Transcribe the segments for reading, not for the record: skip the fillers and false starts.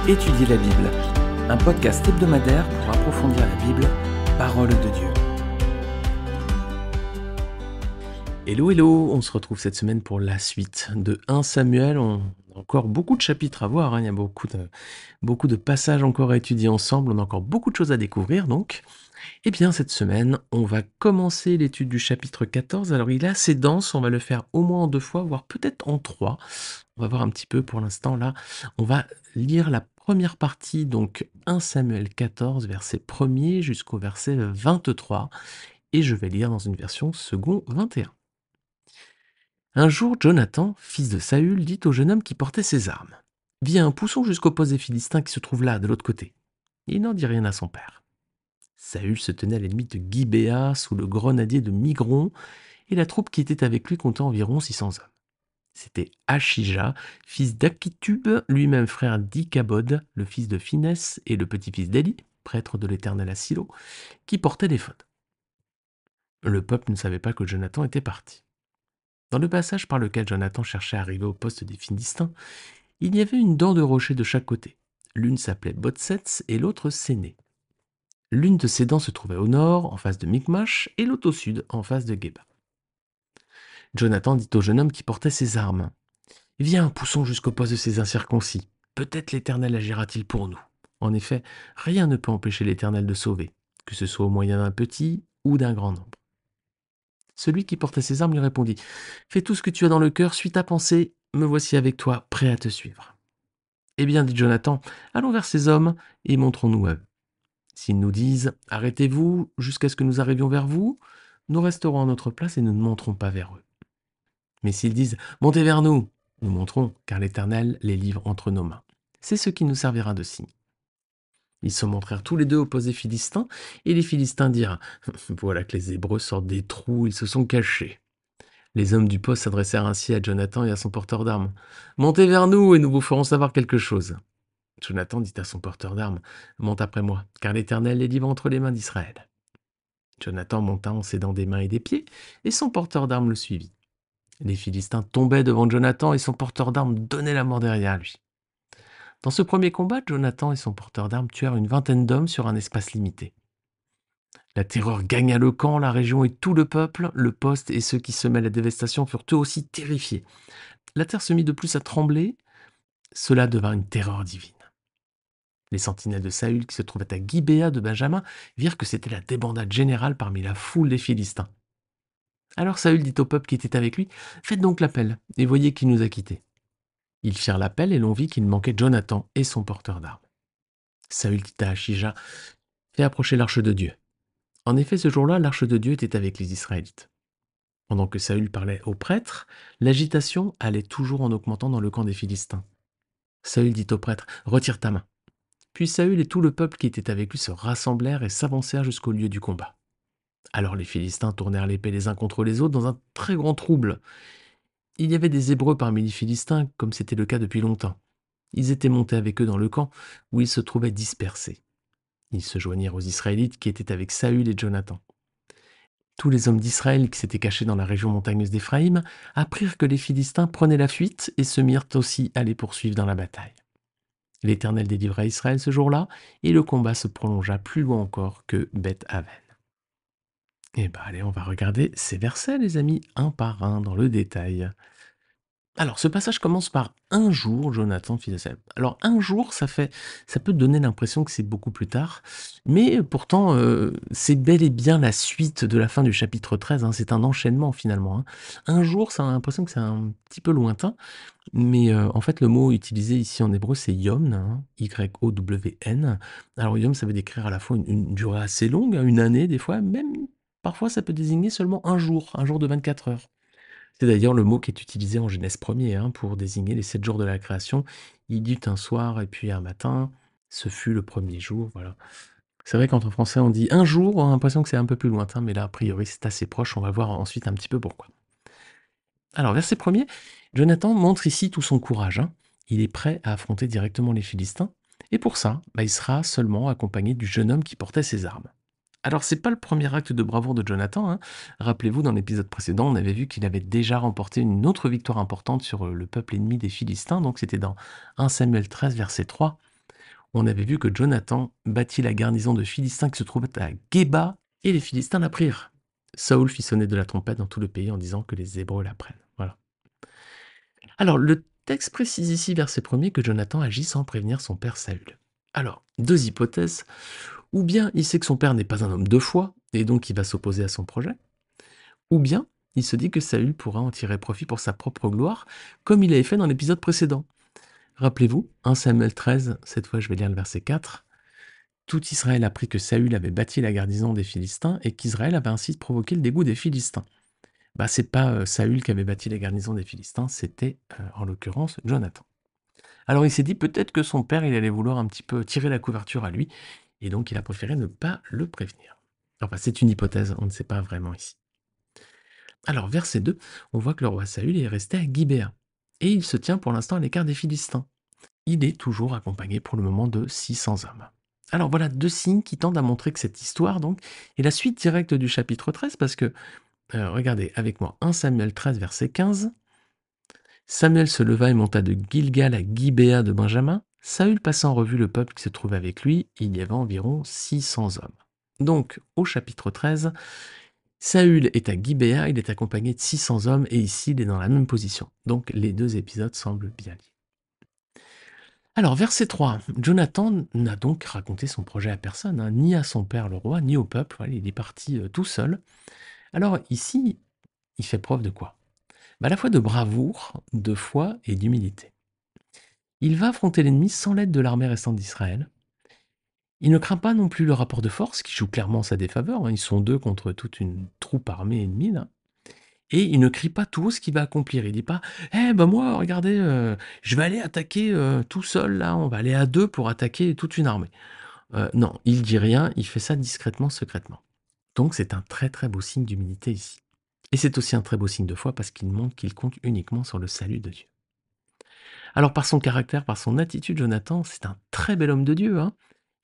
Étudier la Bible, un podcast hebdomadaire pour approfondir la Bible, parole de Dieu. Hello, hello, on se retrouve cette semaine pour la suite de 1 Samuel. On a encore beaucoup de chapitres à voir, il y a beaucoup de passages encore à étudier ensemble, on a encore beaucoup de choses à découvrir donc. Eh bien, cette semaine, on va commencer l'étude du chapitre 14. Alors, il est assez dense, on va le faire au moins en 2 fois, voire peut-être en 3. On va voir un petit peu pour l'instant là. On va lire la première partie, donc 1 Samuel 14, verset 1er jusqu'au verset 23. Et je vais lire dans une version second 21. Un jour, Jonathan, fils de Saül, dit au jeune homme qui portait ses armes: Viens, poussons jusqu'au poste des Philistins qui se trouve là, de l'autre côté. Il n'en dit rien à son père. Saül se tenait à l'ennemi de Gibéa, sous le grenadier de Migron, et la troupe qui était avec lui comptait environ 600 hommes. C'était Achija, fils d'Akitub, lui-même frère d'Ikabod, le fils de Phinès et le petit-fils d'Éli, prêtre de l'Éternel à Silo, qui portait l'éphod. Le peuple ne savait pas que Jonathan était parti. Dans le passage par lequel Jonathan cherchait à arriver au poste des Philistins, il y avait une dent de rocher de chaque côté. L'une s'appelait Botsets et l'autre Séné. L'une de ces dents se trouvait au nord, en face de Micmash, et l'autre au sud, en face de Geba. Jonathan dit au jeune homme qui portait ses armes: Viens, poussons jusqu'au poste de ces incirconcis. Peut-être l'Éternel agira-t-il pour nous. En effet, rien ne peut empêcher l'Éternel de sauver, que ce soit au moyen d'un petit ou d'un grand nombre. Celui qui portait ses armes lui répondit: Fais tout ce que tu as dans le cœur, suis ta pensée, me voici avec toi, prêt à te suivre. Eh bien, dit Jonathan, allons vers ces hommes et montrons-nous à eux. S'ils nous disent: Arrêtez-vous jusqu'à ce que nous arrivions vers vous, nous resterons à notre place et nous ne monterons pas vers eux. Mais s'ils disent: Montez vers nous, nous monterons, car l'Éternel les livre entre nos mains. C'est ce qui nous servira de signe. Ils se montrèrent tous les deux au poste des Philistins, et les Philistins dirent: Voilà que les Hébreux sortent des trous, ils se sont cachés. Les hommes du poste s'adressèrent ainsi à Jonathan et à son porteur d'armes: Montez vers nous et nous vous ferons savoir quelque chose. Jonathan dit à son porteur d'armes: Monte après moi, car l'Éternel les livre entre les mains d'Israël. Jonathan monta en s'aidant des mains et des pieds, et son porteur d'armes le suivit. Les Philistins tombaient devant Jonathan et son porteur d'armes donnait la mort derrière lui. Dans ce premier combat, Jonathan et son porteur d'armes tuèrent une vingtaine d'hommes sur un espace limité. La terreur gagna le camp, la région et tout le peuple, le poste et ceux qui semaient la dévastation furent eux aussi terrifiés. La terre se mit de plus à trembler, cela devint une terreur divine. Les sentinelles de Saül qui se trouvaient à Gibéa de Benjamin virent que c'était la débandade générale parmi la foule des Philistins. Alors Saül dit au peuple qui était avec lui: Faites donc l'appel, et voyez qui nous a quittés. Ils firent l'appel et l'on vit qu'il manquait Jonathan et son porteur d'armes. Saül dit à Achija: Fais approcher l'arche de Dieu. En effet, ce jour-là, l'arche de Dieu était avec les Israélites. Pendant que Saül parlait aux prêtres, l'agitation allait toujours en augmentant dans le camp des Philistins. Saül dit au prêtre: Retire ta main. Puis Saül et tout le peuple qui était avec lui se rassemblèrent et s'avancèrent jusqu'au lieu du combat. Alors les Philistins tournèrent l'épée les uns contre les autres dans un très grand trouble. Il y avait des Hébreux parmi les Philistins, comme c'était le cas depuis longtemps. Ils étaient montés avec eux dans le camp, où ils se trouvaient dispersés. Ils se joignirent aux Israélites qui étaient avec Saül et Jonathan. Tous les hommes d'Israël qui s'étaient cachés dans la région montagneuse d'Éphraïm apprirent que les Philistins prenaient la fuite et se mirent aussi à les poursuivre dans la bataille. L'Éternel délivra Israël ce jour-là, et le combat se prolongea plus loin encore que Beth-Aven. Eh bien, allez, on va regarder ces versets, les amis, un par un, dans le détail. Alors, ce passage commence par un jour, Jonathan, fils de Saül. Alors, un jour, ça peut donner l'impression que c'est beaucoup plus tard, mais pourtant, c'est bel et bien la suite de la fin du chapitre 13, hein, c'est un enchaînement finalement, hein. Un jour, ça a l'impression que c'est un petit peu lointain, mais en fait, le mot utilisé ici en hébreu, c'est yom, hein, Y-O-W-N. Alors, yom, ça veut décrire à la fois une durée assez longue, hein, une année des fois, même parfois ça peut désigner seulement un jour de 24 heures. C'est d'ailleurs le mot qui est utilisé en Genèse 1er, hein, pour désigner les 7 jours de la création. Il y eut un soir et puis un matin, ce fut le premier jour, voilà. C'est vrai qu'entre français on dit un jour, on a l'impression que c'est un peu plus lointain, mais là a priori c'est assez proche, on va voir ensuite un petit peu pourquoi. Alors verset 1er, Jonathan montre ici tout son courage, hein. Il est prêt à affronter directement les Philistins, et pour ça, il sera seulement accompagné du jeune homme qui portait ses armes. Alors, c'est pas le premier acte de bravoure de Jonathan, hein. Rappelez-vous, dans l'épisode précédent, on avait vu qu'il avait déjà remporté une autre victoire importante sur le peuple ennemi des Philistins, donc c'était dans 1 Samuel 13, verset 3. on avait vu que Jonathan bâtit la garnison de Philistins qui se trouvait à Géba, et les Philistins la prirent. Saoul fit sonner de la trompette dans tout le pays en disant que les Hébreux la prennent. Voilà. Alors, le texte précise ici, verset 1er, que Jonathan agit sans prévenir son père Saül. Alors, deux hypothèses. Ou bien il sait que son père n'est pas un homme de foi, et donc il va s'opposer à son projet. Ou bien il se dit que Saül pourra en tirer profit pour sa propre gloire, comme il avait fait dans l'épisode précédent. Rappelez-vous, 1 Samuel 13, cette fois je vais lire le verset 4. Tout Israël apprit que Saül avait bâti la garnison des Philistins et qu'Israël avait ainsi provoqué le dégoût des Philistins. C'est pas Saül qui avait bâti la garnison des Philistins, c'était en l'occurrence Jonathan. Alors il s'est dit peut-être que son père il allait vouloir un petit peu tirer la couverture à lui, et donc il a préféré ne pas le prévenir. Enfin c'est une hypothèse, on ne sait pas vraiment ici. Alors verset 2, on voit que le roi Saül est resté à Gibéa, et il se tient pour l'instant à l'écart des Philistins. Il est toujours accompagné pour le moment de 600 hommes. Alors voilà deux signes qui tendent à montrer que cette histoire donc est la suite directe du chapitre 13, parce que, regardez avec moi, 1 Samuel 13 verset 15, Samuel se leva et monta de Gilgal à Gibéa de Benjamin. Saül passa en revue le peuple qui se trouvait avec lui, il y avait environ 600 hommes. Donc au chapitre 13, Saül est à Gibéa, il est accompagné de 600 hommes, et ici il est dans la même position. Donc les deux épisodes semblent bien liés. Alors, verset 3, Jonathan n'a donc raconté son projet à personne, ni à son père le roi, ni au peuple. Voilà, il est parti tout seul. Alors ici, il fait preuve de quoi? À la fois de bravoure, de foi et d'humilité. Il va affronter l'ennemi sans l'aide de l'armée restante d'Israël. Il ne craint pas non plus le rapport de force, qui joue clairement en sa défaveur. Ils sont deux contre toute une troupe armée ennemie, là. Et il ne crie pas tout haut ce qu'il va accomplir. Il dit pas moi, regardez, je vais aller attaquer tout seul, là, on va aller à deux pour attaquer toute une armée. Non, il dit rien, il fait ça discrètement, secrètement. Donc c'est un très très beau signe d'humilité ici. Et c'est aussi un très beau signe de foi parce qu'il montre qu'il compte uniquement sur le salut de Dieu. Alors par son caractère, par son attitude, Jonathan, c'est un très bel homme de Dieu.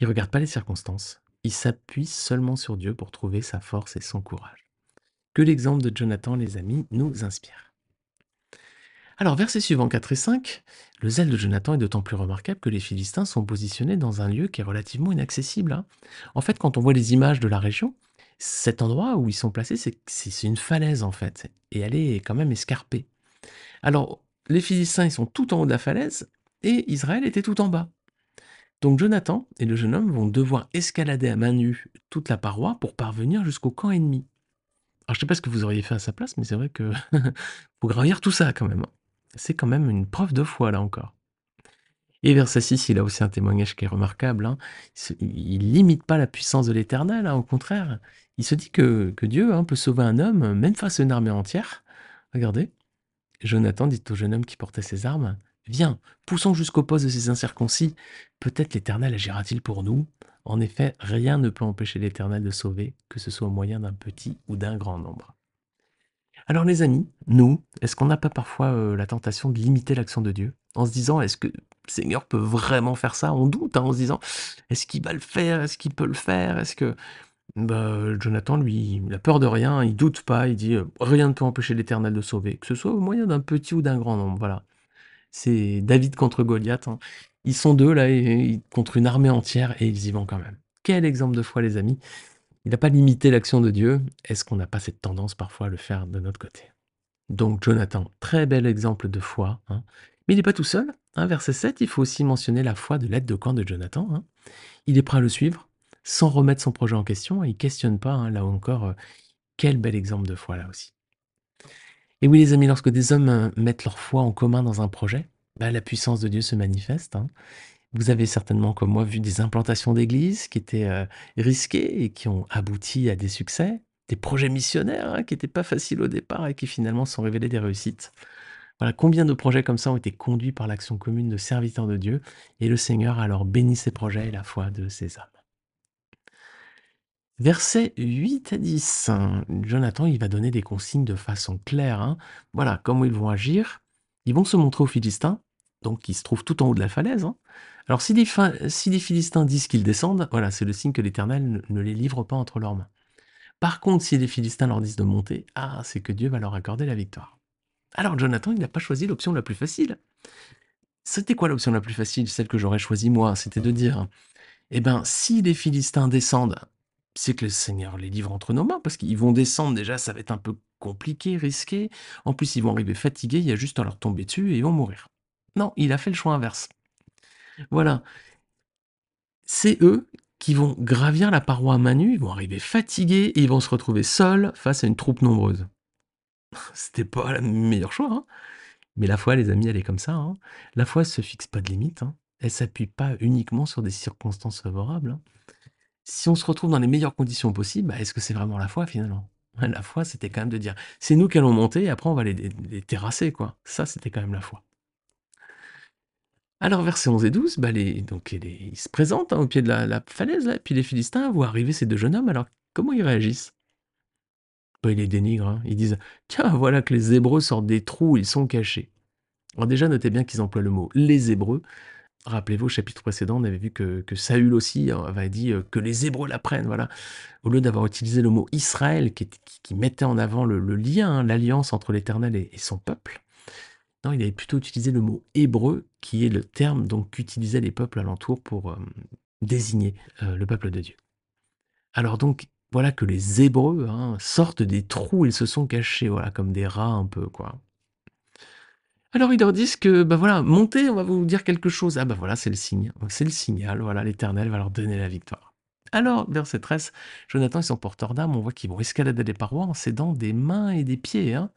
Il ne regarde pas les circonstances. Il s'appuie seulement sur Dieu pour trouver sa force et son courage. Que l'exemple de Jonathan, les amis, nous inspire. Alors, versets suivants 4 et 5, le zèle de Jonathan est d'autant plus remarquable que les Philistins sont positionnés dans un lieu qui est relativement inaccessible. En fait, quand on voit les images de la région, cet endroit où ils sont placés, c'est une falaise en fait, et elle est quand même escarpée. Alors, les Philistins, ils sont tout en haut de la falaise, et Israël était tout en bas. Donc Jonathan et le jeune homme vont devoir escalader à main nue toute la paroi pour parvenir jusqu'au camp ennemi. Alors, je ne sais pas ce que vous auriez fait à sa place, mais c'est vrai que faut gravir tout ça quand même. C'est quand même une preuve de foi, là encore. Et verset 6, il a aussi un témoignage qui est remarquable. Il n'imite pas la puissance de l'Éternel, au contraire. Il se dit que Dieu peut sauver un homme, même face à une armée entière. Regardez, Jonathan dit au jeune homme qui portait ses armes, viens, poussons jusqu'au poste de ces incirconcis. Peut-être l'Éternel agira-t-il pour nous. En effet, rien ne peut empêcher l'Éternel de sauver, que ce soit au moyen d'un petit ou d'un grand nombre. Alors les amis, nous, est-ce qu'on n'a pas parfois la tentation de limiter l'action de Dieu en se disant, est-ce que le Seigneur peut vraiment faire ça? On doute en se disant, est-ce qu'il va le faire? Est-ce qu'il peut le faire? Est-ce que... Jonathan, lui, il a peur de rien, il doute pas, il dit, rien ne peut empêcher l'Éternel de sauver, que ce soit au moyen d'un petit ou d'un grand nombre, voilà. C'est David contre Goliath. Ils sont deux là, contre une armée entière, et ils y vont quand même. Quel exemple de foi, les amis! Il n'a pas limité l'action de Dieu. Est-ce qu'on n'a pas cette tendance parfois à le faire de notre côté? Donc Jonathan, très bel exemple de foi. Mais il n'est pas tout seul. Verset 7, il faut aussi mentionner la foi de l'aide de camp de Jonathan. Il est prêt à le suivre, sans remettre son projet en question. Il ne questionne pas, là encore, quel bel exemple de foi là aussi. Et oui les amis, lorsque des hommes mettent leur foi en commun dans un projet, la puissance de Dieu se manifeste. Vous avez certainement, comme moi, vu des implantations d'églises qui étaient risquées et qui ont abouti à des succès, des projets missionnaires qui n'étaient pas faciles au départ et qui finalement sont révélés des réussites. Voilà, combien de projets comme ça ont été conduits par l'action commune de serviteurs de Dieu, et le Seigneur a alors béni ces projets et la foi de ces hommes. Versets 8 à 10, Jonathan il va donner des consignes de façon claire. Voilà comment ils vont agir. Ils vont se montrer aux Philistins, donc qui se trouvent tout en haut de la falaise. Alors si les Philistins disent qu'ils descendent, voilà, c'est le signe que l'Éternel ne les livre pas entre leurs mains. Par contre, si les Philistins leur disent de monter, c'est que Dieu va leur accorder la victoire. Alors Jonathan, il n'a pas choisi l'option la plus facile. C'était quoi l'option la plus facile, celle que j'aurais choisie moi? C'était de dire: «Eh ben, si les Philistins descendent, c'est que le Seigneur les livre entre nos mains», parce qu'ils vont descendre déjà, ça va être un peu compliqué, risqué. En plus, ils vont arriver fatigués, il y a juste à leur tomber dessus et ils vont mourir. Non, il a fait le choix inverse. Voilà, c'est eux qui vont gravir la paroi à main nue, ils vont arriver fatigués et ils vont se retrouver seuls face à une troupe nombreuse. C'était pas le meilleur choix, hein. Mais la foi, les amis, elle est comme ça, hein. La foi, elle se fixe pas de limite, hein. Elle s'appuie pas uniquement sur des circonstances favorables, hein. Si on se retrouve dans les meilleures conditions possibles, bah, est-ce que c'est vraiment la foi finalement? La foi, c'était quand même de dire: «C'est nous qui allons monter et après on va les terrasser, quoi». Ça, c'était quand même la foi. Alors versets 11 et 12, bah, ils se présentent, hein, au pied de la falaise là, et puis les Philistins voient arriver ces 2 jeunes hommes, alors comment ils réagissent? Bah, ils les dénigrent, hein. Ils disent: «Tiens, voilà que les Hébreux sortent des trous où ils sont cachés». Alors déjà, notez bien qu'ils emploient le mot «les Hébreux». Rappelez-vous, au chapitre précédent, on avait vu que Saül aussi avait dit, que les Hébreux la prennent, voilà. Au lieu d'avoir utilisé le mot Israël qui mettait en avant le lien, hein, l'alliance entre l'Éternel et son peuple, non, il avait plutôt utilisé le mot hébreu, qui est le terme donc qu'utilisaient les peuples alentours pour désigner le peuple de Dieu. Alors donc, voilà que les Hébreux, hein, sortent des trous, ils se sont cachés, voilà, comme des rats un peu, quoi. Alors ils leur disent que, bah voilà, montez, on va vous dire quelque chose. Ah bah voilà, c'est le signe, c'est le signal, voilà, l'Éternel va leur donner la victoire. Alors, verset 13, Jonathan et son porteur d'armes, on voit qu'ils vont escalader les parois en s'aidant des mains et des pieds, hein.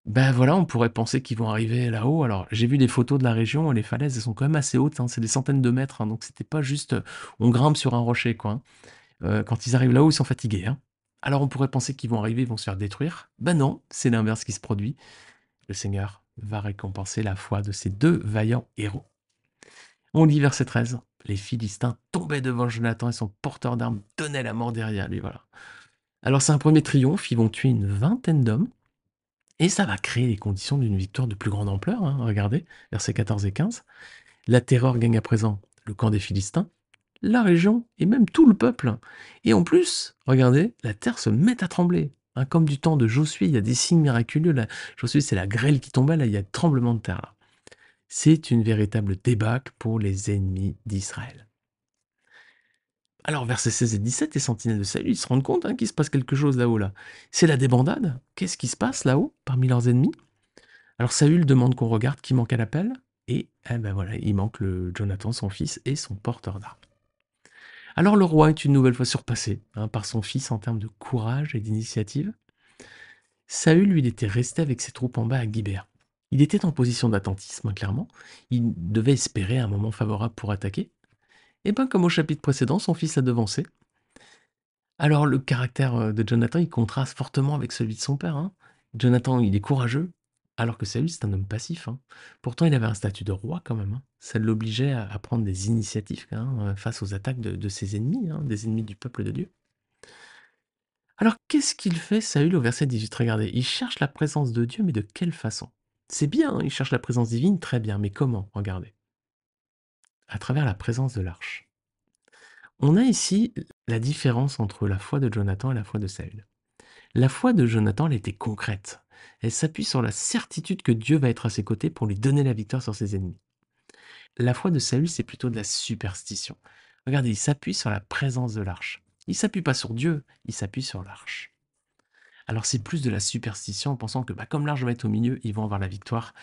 Ben voilà, on pourrait penser qu'ils vont arriver là-haut. Alors, j'ai vu des photos de la région, les falaises, elles sont quand même assez hautes, hein, c'est des centaines de mètres, hein, donc c'était pas juste, on grimpe sur un rocher, quoi, hein. Quand ils arrivent là-haut, ils sont fatigués, hein. Alors on pourrait penser qu'ils vont arriver, ils vont se faire détruire. Ben non, c'est l'inverse qui se produit. Le Seigneur va récompenser la foi de ces 2 vaillants héros. On lit verset 13. Les Philistins tombaient devant Jonathan et son porteur d'armes donnait la mort derrière lui, voilà. Alors c'est un premier triomphe, ils vont tuer une vingtaine d'hommes et ça va créer les conditions d'une victoire de plus grande ampleur, hein. Regardez, versets 14 et 15. La terreur gagne à présent le camp des Philistins, la région et même tout le peuple. Et en plus, regardez, la terre se met à trembler, hein, comme du temps de Josué, il y a des signes miraculeux. Là. Josué, c'est la grêle qui tombait, là, il y a tremblement de terre. Là. C'est une véritable débâcle pour les ennemis d'Israël. Alors, versets 16 et 17, les sentinelles de Saül, ils se rendent compte, hein, qu'il se passe quelque chose là-haut. Là. C'est la débandade. Qu'est-ce qui se passe là-haut, parmi leurs ennemis? Alors, Saül demande qu'on regarde qui manque à l'appel. Et eh ben voilà, il manque le Jonathan, son fils, et son porteur d'armes. Alors le roi est une nouvelle fois surpassé, hein, par son fils en termes de courage et d'initiative. Saül, lui, il était resté avec ses troupes en bas à Gibéa. Il était en position d'attentisme, hein, clairement. Il devait espérer un moment favorable pour attaquer. Et bien, comme au chapitre précédent, son fils a devancé. Alors le caractère de Jonathan, il contraste fortement avec celui de son père, hein. Jonathan, il est courageux, alors que Saül, c'est un homme passif, hein. Pourtant, il avait un statut de roi quand même, hein. Ça l'obligeait à prendre des initiatives, hein, face aux attaques de ses ennemis, hein, des ennemis du peuple de Dieu. Alors qu'est-ce qu'il fait Saül au verset 18? Regardez, il cherche la présence de Dieu, mais de quelle façon? C'est bien, hein, il cherche la présence divine, très bien, mais comment? Regardez, à travers la présence de l'arche. On a ici la différence entre la foi de Jonathan et la foi de Saül. La foi de Jonathan, elle était concrète. Elle s'appuie sur la certitude que Dieu va être à ses côtés pour lui donner la victoire sur ses ennemis. La foi de Saül, c'est plutôt de la superstition. Regardez, il s'appuie sur la présence de l'arche. Il s'appuie pas sur Dieu, il s'appuie sur l'arche. Alors c'est plus de la superstition en pensant que comme l'arche va être au milieu, ils vont avoir la victoire,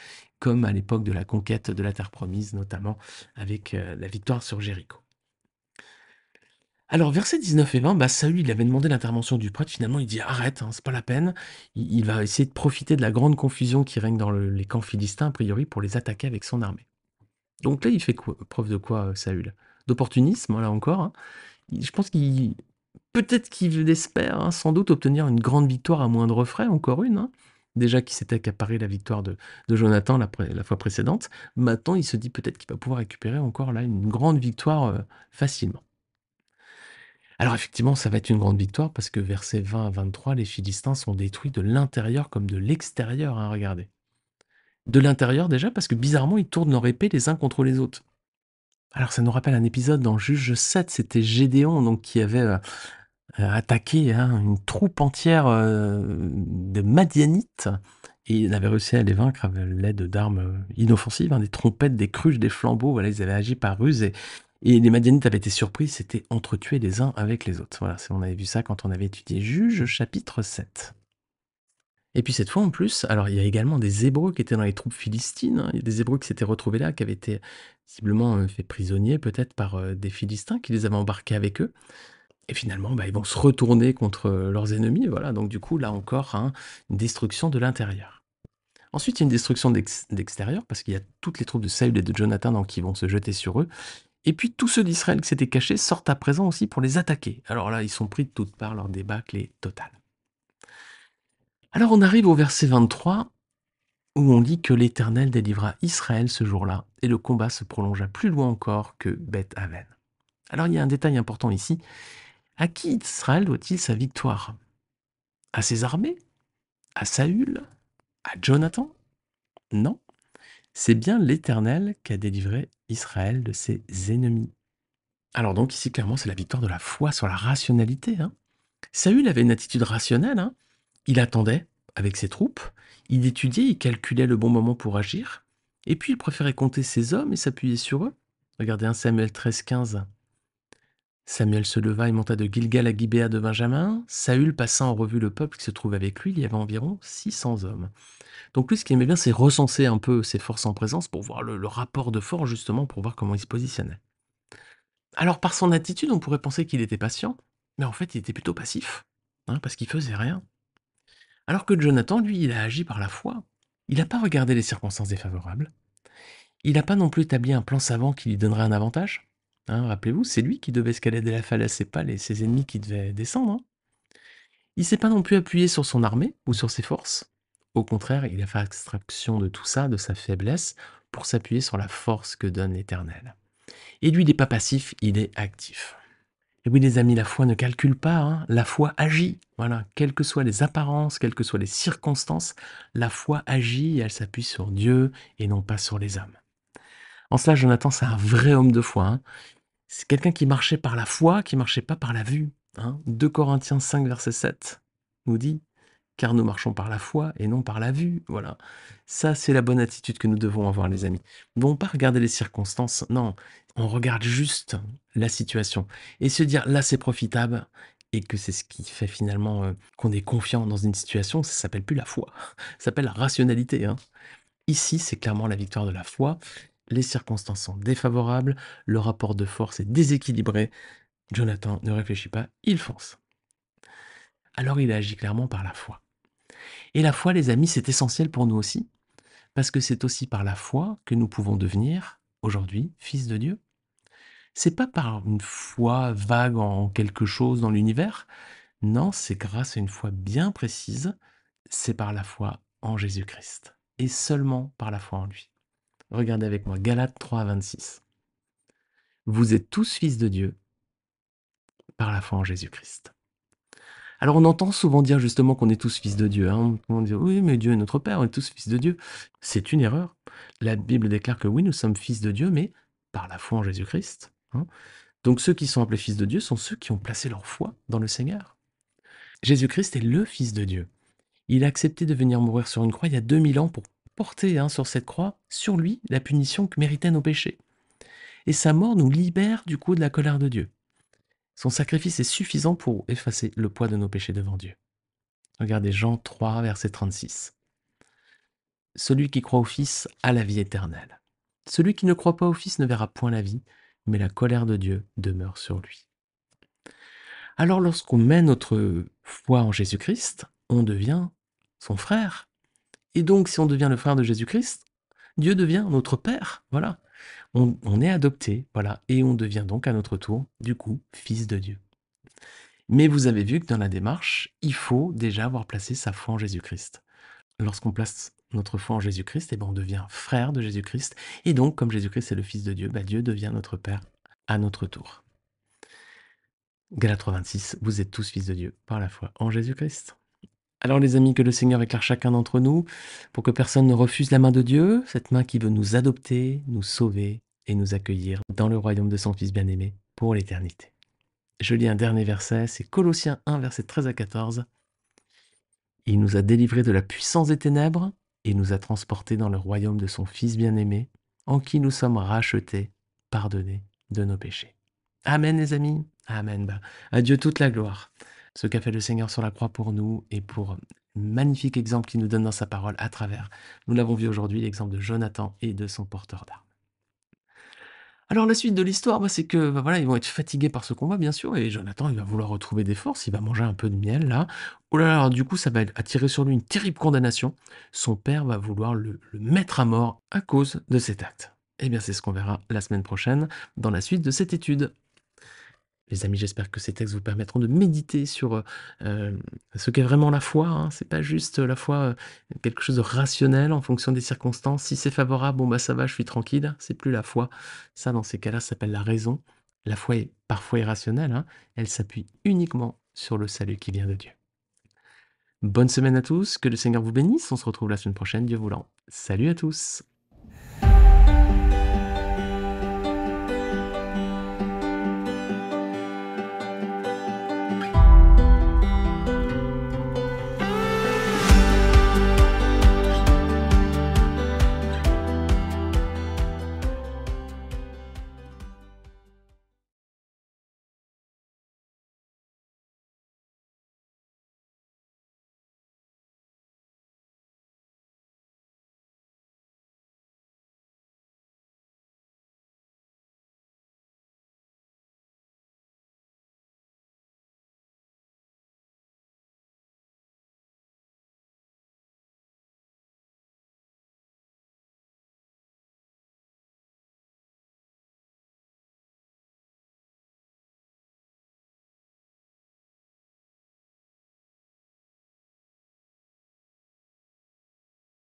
comme à l'époque de la conquête de la terre promise, notamment avec la victoire sur Jéricho. Alors, versets 19 et 20, Saül, il avait demandé l'intervention du prêtre. Finalement, il dit arrête, hein, c'est pas la peine. Il va essayer de profiter de la grande confusion qui règne dans les camps philistins, a priori, pour les attaquer avec son armée. Donc là, il fait preuve de quoi, Saül? D'opportunisme, là encore, hein. Je pense qu'il. Peut-être qu'il espère, hein, sans doute, obtenir une grande victoire à moindre frais, encore une, hein. Déjà qu'il s'était accaparé la victoire de Jonathan la fois précédente. Maintenant, il se dit peut-être qu'il va pouvoir récupérer encore là une grande victoire facilement. Alors effectivement, ça va être une grande victoire parce que versets 20 à 23, les Philistins sont détruits de l'intérieur comme de l'extérieur, hein, regardez. De l'intérieur déjà parce que bizarrement, ils tournent leur épée les uns contre les autres. Alors ça nous rappelle un épisode dans Juge 7, c'était Gédéon donc, qui avait attaqué, hein, une troupe entière de Madianites Et ils avaient réussi à les vaincre avec l'aide d'armes inoffensives, hein, des trompettes, des cruches, des flambeaux. Voilà, ils avaient agi par ruse et les Madianites avaient été surpris, s'étaient entretués les uns avec les autres. Voilà, on avait vu ça quand on avait étudié Juges chapitre 7. Et puis cette fois en plus, alors il y a également des Hébreux qui étaient dans les troupes philistines, hein. Il y a des Hébreux qui s'étaient retrouvés là, qui avaient été visiblement faits prisonniers peut-être par des Philistins qui les avaient embarqués avec eux. Et finalement, ils vont se retourner contre leurs ennemis. Voilà, donc du coup, là encore, hein, une destruction de l'intérieur. Ensuite, il y a une destruction d'extérieur, parce qu'il y a toutes les troupes de Saül et de Jonathan donc, qui vont se jeter sur eux. Et puis tous ceux d'Israël qui s'étaient cachés sortent à présent aussi pour les attaquer. Alors là, ils sont pris de toutes parts, leur débâcle est total. Alors on arrive au verset 23, où on lit que l'Éternel délivra Israël ce jour-là, et le combat se prolongea plus loin encore que Beth-Aven. Alors il y a un détail important ici. À qui Israël doit-il sa victoire? À ses armées? À Saül? À Jonathan? Non, c'est bien l'Éternel qui a délivré Israël de ses ennemis. Alors donc ici, clairement, c'est la victoire de la foi sur la rationalité, hein. Saül avait une attitude rationnelle, hein. Il attendait avec ses troupes, il étudiait, il calculait le bon moment pour agir, et puis il préférait compter ses hommes et s'appuyer sur eux. Regardez 1 Samuel 13,15. Samuel se leva et monta de Gilgal à Gibéa de Benjamin. Saül passa en revue le peuple qui se trouvait avec lui, il y avait environ 600 hommes. Donc lui, ce qu'il aimait bien, c'est recenser un peu ses forces en présence pour voir le rapport de force, justement, pour voir comment il se positionnait. Alors par son attitude, on pourrait penser qu'il était patient, mais en fait, il était plutôt passif, hein, parce qu'il faisait rien. Alors que Jonathan, lui, il a agi par la foi. Il n'a pas regardé les circonstances défavorables. Il n'a pas non plus établi un plan savant qui lui donnerait un avantage. Hein, rappelez-vous, c'est lui qui devait escalader la falaise, c'est pas ses ennemis qui devaient descendre, hein. Il s'est pas non plus appuyé sur son armée ou sur ses forces. Au contraire, il a fait abstraction de tout ça, de sa faiblesse, pour s'appuyer sur la force que donne l'Éternel. Et lui, il n'est pas passif, il est actif. Et oui, les amis, la foi ne calcule pas, hein, la foi agit. Voilà, quelles que soient les apparences, quelles que soient les circonstances, la foi agit et elle s'appuie sur Dieu et non pas sur les hommes. En cela, Jonathan, c'est un vrai homme de foi, hein. C'est quelqu'un qui marchait par la foi, qui marchait pas par la vue, hein. 2 Corinthiens 5, verset 7 nous dit car nous marchons par la foi et non par la vue. Voilà. Ça, c'est la bonne attitude que nous devons avoir, les amis. Nous ne devons pas regarder les circonstances, non. On regarde juste la situation et se dire là, c'est profitable et que c'est ce qui fait finalement qu'on est confiant dans une situation. Ça s'appelle plus la foi, ça s'appelle la rationalité, hein. Ici, c'est clairement la victoire de la foi. Les circonstances sont défavorables, le rapport de force est déséquilibré. Jonathan ne réfléchit pas, il fonce. Alors il agit clairement par la foi. Et la foi, les amis, c'est essentiel pour nous aussi, parce que c'est aussi par la foi que nous pouvons devenir, aujourd'hui, fils de Dieu. C'est pas par une foi vague en quelque chose dans l'univers, non, c'est grâce à une foi bien précise, c'est par la foi en Jésus-Christ, et seulement par la foi en lui. Regardez avec moi, Galates 3, 26. Vous êtes tous fils de Dieu par la foi en Jésus-Christ. Alors on entend souvent dire justement qu'on est tous fils de Dieu, hein. On dit oui, mais Dieu est notre Père, on est tous fils de Dieu. C'est une erreur. La Bible déclare que oui, nous sommes fils de Dieu, mais par la foi en Jésus-Christ, hein. Donc ceux qui sont appelés fils de Dieu sont ceux qui ont placé leur foi dans le Seigneur. Jésus-Christ est le Fils de Dieu. Il a accepté de venir mourir sur une croix il y a 2000 ans pour porter, hein, sur cette croix, sur lui, la punition que méritaient nos péchés. Et sa mort nous libère du coup de la colère de Dieu. Son sacrifice est suffisant pour effacer le poids de nos péchés devant Dieu. Regardez Jean 3, verset 36. Celui qui croit au Fils a la vie éternelle. Celui qui ne croit pas au Fils ne verra point la vie, mais la colère de Dieu demeure sur lui. Alors lorsqu'on met notre foi en Jésus-Christ, on devient son frère. Et donc si on devient le frère de Jésus-Christ, Dieu devient notre Père. Voilà. On est adopté, voilà, et on devient donc à notre tour, du coup, fils de Dieu. Mais vous avez vu que dans la démarche, il faut déjà avoir placé sa foi en Jésus-Christ. Lorsqu'on place notre foi en Jésus-Christ, on devient frère de Jésus-Christ, et donc, comme Jésus-Christ est le Fils de Dieu, Dieu devient notre Père à notre tour. Galates 3,26, vous êtes tous fils de Dieu par la foi en Jésus-Christ. Alors les amis, que le Seigneur éclaire chacun d'entre nous pour que personne ne refuse la main de Dieu, cette main qui veut nous adopter, nous sauver et nous accueillir dans le royaume de son Fils bien-aimé pour l'éternité. Je lis un dernier verset, c'est Colossiens 1, verset 13 à 14. Il nous a délivrés de la puissance des ténèbres et nous a transportés dans le royaume de son Fils bien-aimé, en qui nous sommes rachetés, pardonnés de nos péchés. Amen les amis. Amen. À Dieu toute la gloire. Ce qu'a fait le Seigneur sur la croix pour nous et pour le magnifique exemple qu'il nous donne dans sa parole à travers. Nous l'avons vu aujourd'hui, l'exemple de Jonathan et de son porteur d'armes. Alors la suite de l'histoire, c'est que voilà, ils vont être fatigués par ce combat, bien sûr, et Jonathan, il va vouloir retrouver des forces, il va manger un peu de miel là. Oh là là, alors du coup, ça va attirer sur lui une terrible condamnation. Son père va vouloir le mettre à mort à cause de cet acte. Eh bien, c'est ce qu'on verra la semaine prochaine dans la suite de cette étude. Les amis, j'espère que ces textes vous permettront de méditer sur ce qu'est vraiment la foi. Hein. C'est pas juste la foi, quelque chose de rationnel en fonction des circonstances. Si c'est favorable, bon ça va, je suis tranquille. C'est plus la foi. Ça, dans ces cas-là, ça s'appelle la raison. La foi est parfois irrationnelle. Hein. Elle s'appuie uniquement sur le salut qui vient de Dieu. Bonne semaine à tous, que le Seigneur vous bénisse. On se retrouve la semaine prochaine, Dieu voulant. Salut à tous.